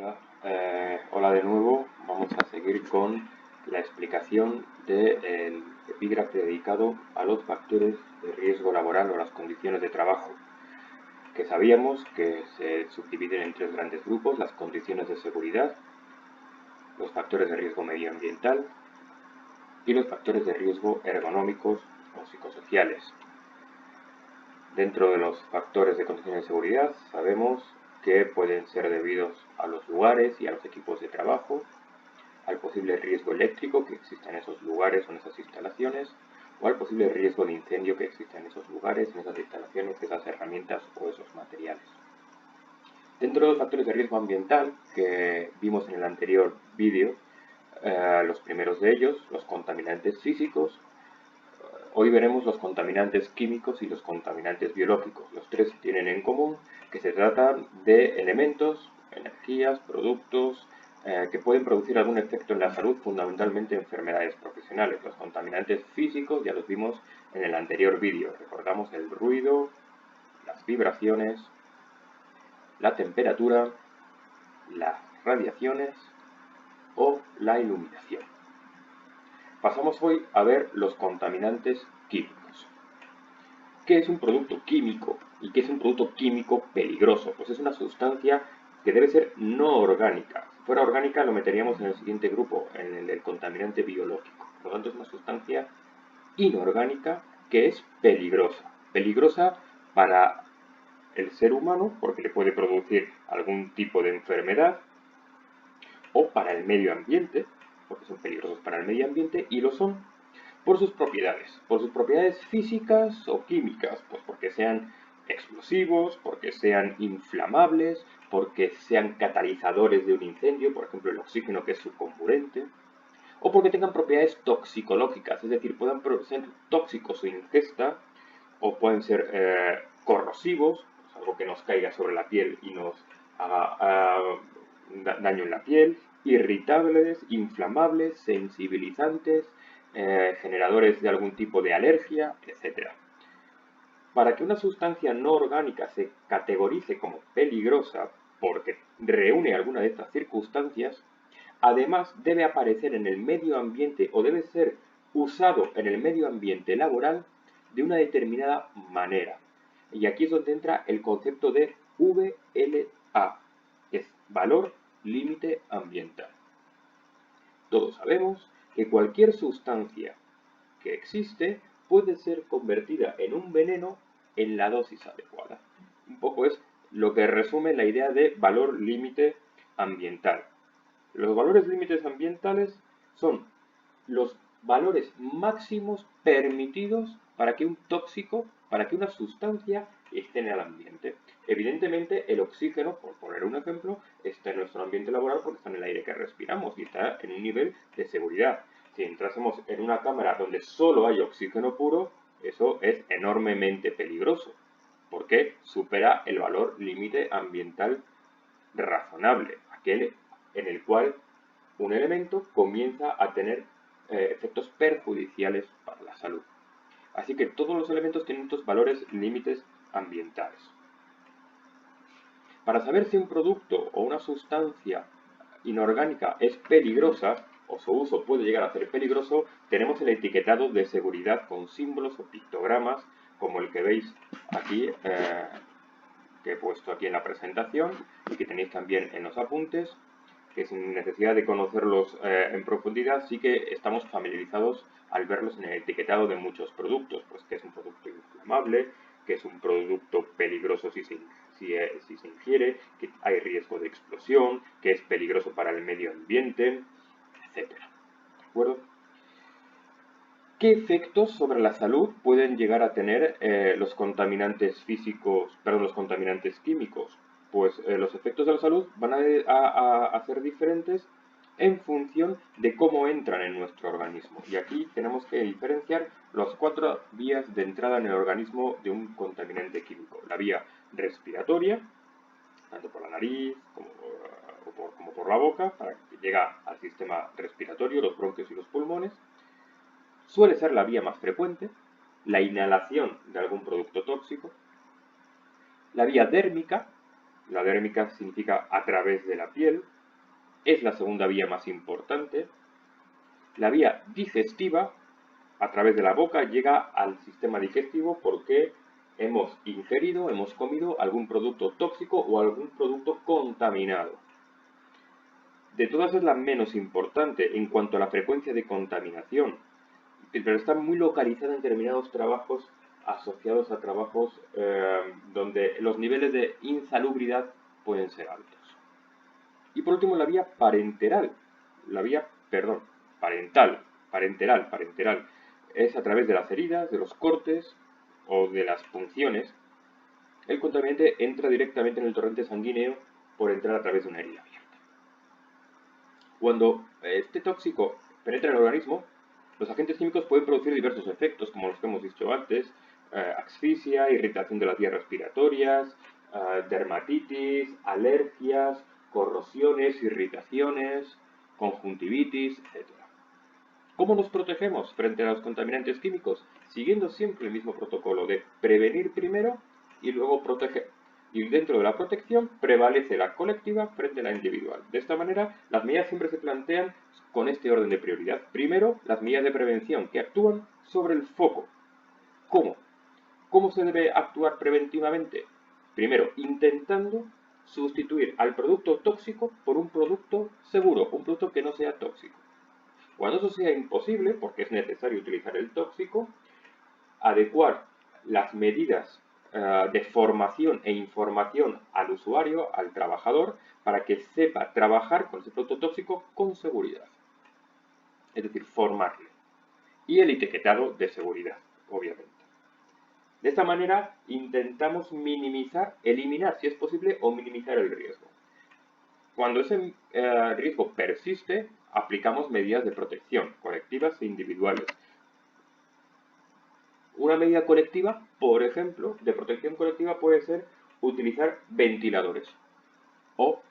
Hola, hola de nuevo. Vamos a seguir con la explicación del epígrafe dedicado a los factores de riesgo laboral o las condiciones de trabajo, que sabíamos que se subdividen en tres grandes grupos: las condiciones de seguridad, los factores de riesgo medioambiental y los factores de riesgo ergonómicos o psicosociales. Dentro de los factores de condiciones de seguridad sabemos que pueden ser debidos a los lugares y a los equipos de trabajo, al posible riesgo eléctrico que exista en esos lugares o en esas instalaciones, o al posible riesgo de incendio que exista en esos lugares, en esas instalaciones, esas herramientas o esos materiales. Dentro de los factores de riesgo ambiental que vimos en el anterior vídeo, los primeros de ellos, los contaminantes físicos. Hoy veremos los contaminantes químicos y los contaminantes biológicos. Los tres tienen en común que se tratan de elementos, energías, productos que pueden producir algún efecto en la salud, fundamentalmente enfermedades profesionales. Los contaminantes físicos ya los vimos en el anterior vídeo. Recordamos el ruido, las vibraciones, la temperatura, las radiaciones o la iluminación. Pasamos hoy a ver los contaminantes químicos. ¿Qué es un producto químico y qué es un producto químico peligroso? Pues es una sustancia que debe ser no orgánica. Si fuera orgánica lo meteríamos en el siguiente grupo, en el del contaminante biológico. Por lo tanto es una sustancia inorgánica que es peligrosa. Peligrosa para el ser humano porque le puede producir algún tipo de enfermedad, o para el medio ambiente, porque son peligrosos para el medio ambiente, y lo son por sus propiedades físicas o químicas, pues porque sean explosivos, porque sean inflamables, porque sean catalizadores de un incendio, por ejemplo el oxígeno, que es su comburente, o porque tengan propiedades toxicológicas, es decir, puedan ser tóxicos su ingesta, o pueden ser corrosivos, pues algo que nos caiga sobre la piel y nos haga daño en la piel, irritables, inflamables, sensibilizantes, generadores de algún tipo de alergia, etc. Para que una sustancia no orgánica se categorice como peligrosa porque reúne alguna de estas circunstancias, además debe aparecer en el medio ambiente o debe ser usado en el medio ambiente laboral de una determinada manera. Y aquí es donde entra el concepto de VLA, que es valor límite ambiental. Todos sabemos que cualquier sustancia que existe puede ser convertida en un veneno en la dosis adecuada. Un poco es lo que resume la idea de valor límite ambiental. Los valores límites ambientales son los valores máximos permitidos para que un tóxico, para que una sustancia esté en el ambiente. Evidentemente, el oxígeno, por poner un ejemplo, está en nuestro ambiente laboral porque está en el aire que respiramos y está en un nivel de seguridad. Si entrásemos en una cámara donde solo hay oxígeno puro, eso es enormemente peligroso, porque supera el valor límite ambiental razonable, aquel en el cual un elemento comienza a tener efectos perjudiciales para la salud. Así que todos los elementos tienen estos valores límites ambientales. Para saber si un producto o una sustancia inorgánica es peligrosa o su uso puede llegar a ser peligroso, tenemos el etiquetado de seguridad con símbolos o pictogramas como el que veis aquí, que he puesto aquí en la presentación y que tenéis también en los apuntes, que sin necesidad de conocerlos en profundidad, sí que estamos familiarizados al verlos en el etiquetado de muchos productos, pues que es un producto inflamable, que es un producto peligroso si se ingiere, que hay riesgo de explosión, que es peligroso para el medio ambiente, etc. ¿De acuerdo? ¿Qué efectos sobre la salud pueden llegar a tener los contaminantes químicos? Pues los efectos de la salud van a ser diferentes en función de cómo entran en nuestro organismo. Y aquí tenemos que diferenciar las 4 vías de entrada en el organismo de un contaminante químico. La vía respiratoria, tanto por la nariz como por la boca, para que llega al sistema respiratorio, los bronquios y los pulmones. Suele ser la vía más frecuente, la inhalación de algún producto tóxico. La vía dérmica, la dérmica significa a través de la piel, es la segunda vía más importante. La vía digestiva, a través de la boca, llega al sistema digestivo porque hemos ingerido, hemos comido algún producto tóxico o algún producto contaminado. De todas es la menos importante en cuanto a la frecuencia de contaminación, pero está muy localizada en determinados trabajos asociados a trabajos donde los niveles de insalubridad pueden ser altos. Y por último, la vía parenteral. Parenteral. Es a través de las heridas, de los cortes o de las punciones. El contaminante entra directamente en el torrente sanguíneo por entrar a través de una herida abierta. Cuando este tóxico penetra en el organismo, los agentes químicos pueden producir diversos efectos, como los que hemos dicho antes: asfixia, irritación de las vías respiratorias, dermatitis, alergias, corrosiones, irritaciones, conjuntivitis, etc. ¿Cómo nos protegemos frente a los contaminantes químicos? Siguiendo siempre el mismo protocolo de prevenir primero y luego proteger. Y dentro de la protección prevalece la colectiva frente a la individual. De esta manera, las medidas siempre se plantean con este orden de prioridad. Primero, las medidas de prevención que actúan sobre el foco. ¿Cómo? ¿Cómo se debe actuar preventivamente? Primero, intentando sustituir al producto tóxico por un producto seguro, un producto que no sea tóxico. Cuando eso sea imposible, porque es necesario utilizar el tóxico, adecuar las medidas de formación e información al usuario, al trabajador, para que sepa trabajar con ese producto tóxico con seguridad. Es decir, formarle. Y el etiquetado de seguridad, obviamente. De esta manera intentamos minimizar, eliminar si es posible, o minimizar el riesgo. Cuando ese riesgo persiste, aplicamos medidas de protección, colectivas e individuales. Una medida colectiva, por ejemplo, de protección colectiva puede ser utilizar ventiladores o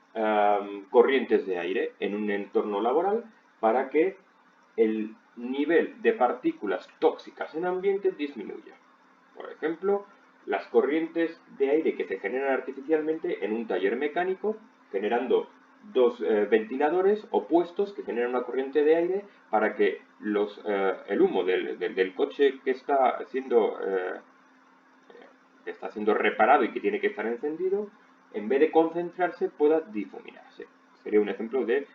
corrientes de aire en un entorno laboral para que el nivel de partículas tóxicas en ambiente disminuya. Por ejemplo, las corrientes de aire que se generan artificialmente en un taller mecánico, generando dos ventiladores opuestos que generan una corriente de aire para que el humo del coche que está siendo reparado y que tiene que estar encendido, en vez de concentrarse, pueda difuminarse. Sería un ejemplo de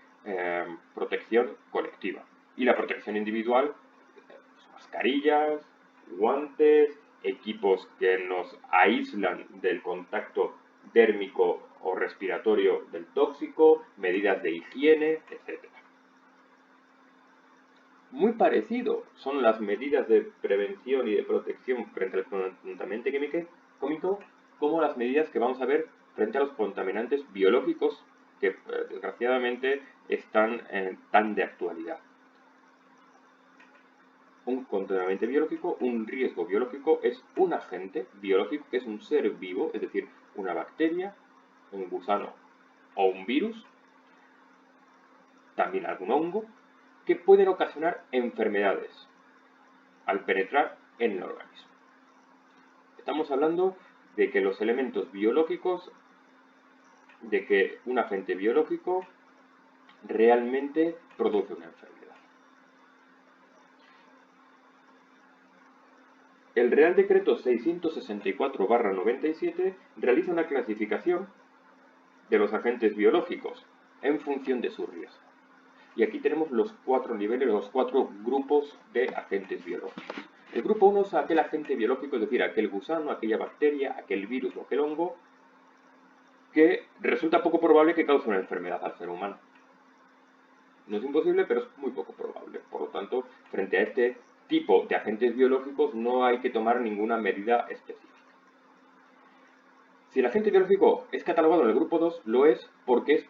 protección colectiva. Y la protección individual, mascarillas, guantes, equipos que nos aíslan del contacto térmico o respiratorio del tóxico, medidas de higiene, etc. Muy parecido son las medidas de prevención y de protección frente al contaminante químico como las medidas que vamos a ver frente a los contaminantes biológicos que desgraciadamente están tan de actualidad. Un contaminante biológico, un riesgo biológico, es un agente biológico que es un ser vivo, es decir, una bacteria, un gusano o un virus, también algún hongo, que pueden ocasionar enfermedades al penetrar en el organismo. Estamos hablando de que los elementos biológicos, de que un agente biológico realmente produce una enfermedad. El Real Decreto 664/97 realiza una clasificación de los agentes biológicos en función de su riesgo. Y aquí tenemos los 4 niveles, los 4 grupos de agentes biológicos. El grupo 1 es aquel agente biológico, es decir, aquel gusano, aquella bacteria, aquel virus o aquel hongo que resulta poco probable que cause una enfermedad al ser humano. No es imposible, pero es muy poco probable. Por lo tanto, frente a este tipo de agentes biológicos no hay que tomar ninguna medida específica. Si el agente biológico es catalogado en el grupo 2, lo es porque es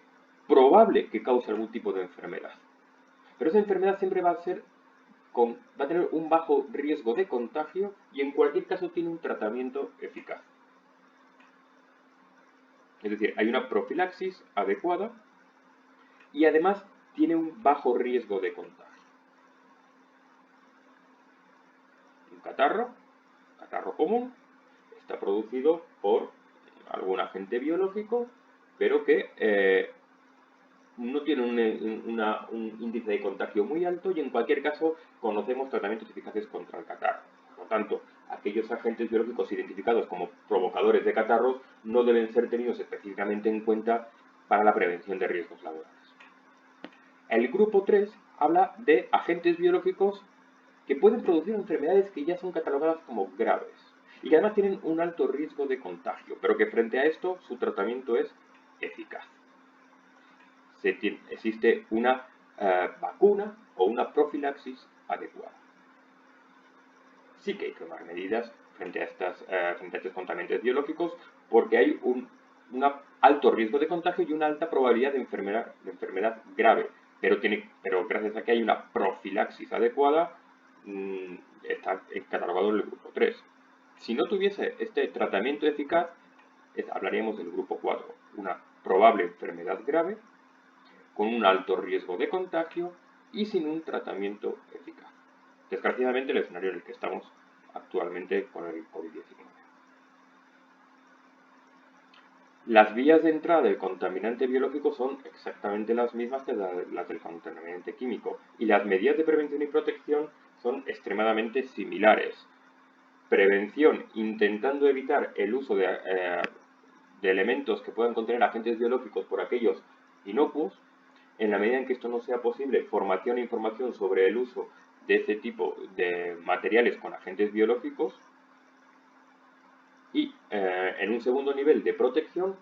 probable que cause algún tipo de enfermedad. Pero esa enfermedad siempre va a tener un bajo riesgo de contagio y en cualquier caso tiene un tratamiento eficaz. Es decir, hay una profilaxis adecuada y además tiene un bajo riesgo de contagio. Un catarro común, está producido por algún agente biológico, pero que no tienen un índice de contagio muy alto y en cualquier caso conocemos tratamientos eficaces contra el catarro. Por lo tanto, aquellos agentes biológicos identificados como provocadores de catarros no deben ser tenidos específicamente en cuenta para la prevención de riesgos laborales. El grupo 3 habla de agentes biológicos que pueden producir enfermedades que ya son catalogadas como graves y que además tienen un alto riesgo de contagio, pero que frente a esto su tratamiento es eficaz. Existe una vacuna o una profilaxis adecuada. Sí que hay que tomar medidas frente a estos contaminantes biológicos porque hay un alto riesgo de contagio y una alta probabilidad de enfermedad grave, pero gracias a que hay una profilaxis adecuada, está catalogado en el grupo 3. Si no tuviese este tratamiento eficaz, hablaríamos del grupo 4, una probable enfermedad grave, con un alto riesgo de contagio y sin un tratamiento eficaz. Desgraciadamente, el escenario en el que estamos actualmente con el COVID-19. Las vías de entrada del contaminante biológico son exactamente las mismas que las del contaminante químico y las medidas de prevención y protección son extremadamente similares. Prevención, intentando evitar el uso de elementos que puedan contener agentes biológicos por aquellos inocuos. En la medida en que esto no sea posible, formación e información sobre el uso de este tipo de materiales con agentes biológicos. Y en un segundo nivel de protección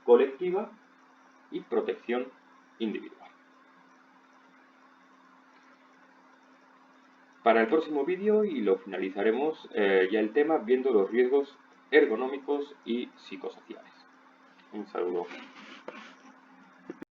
colectiva y protección individual. Para el próximo vídeo, y lo finalizaremos ya el tema viendo los riesgos ergonómicos y psicosociales. Un saludo.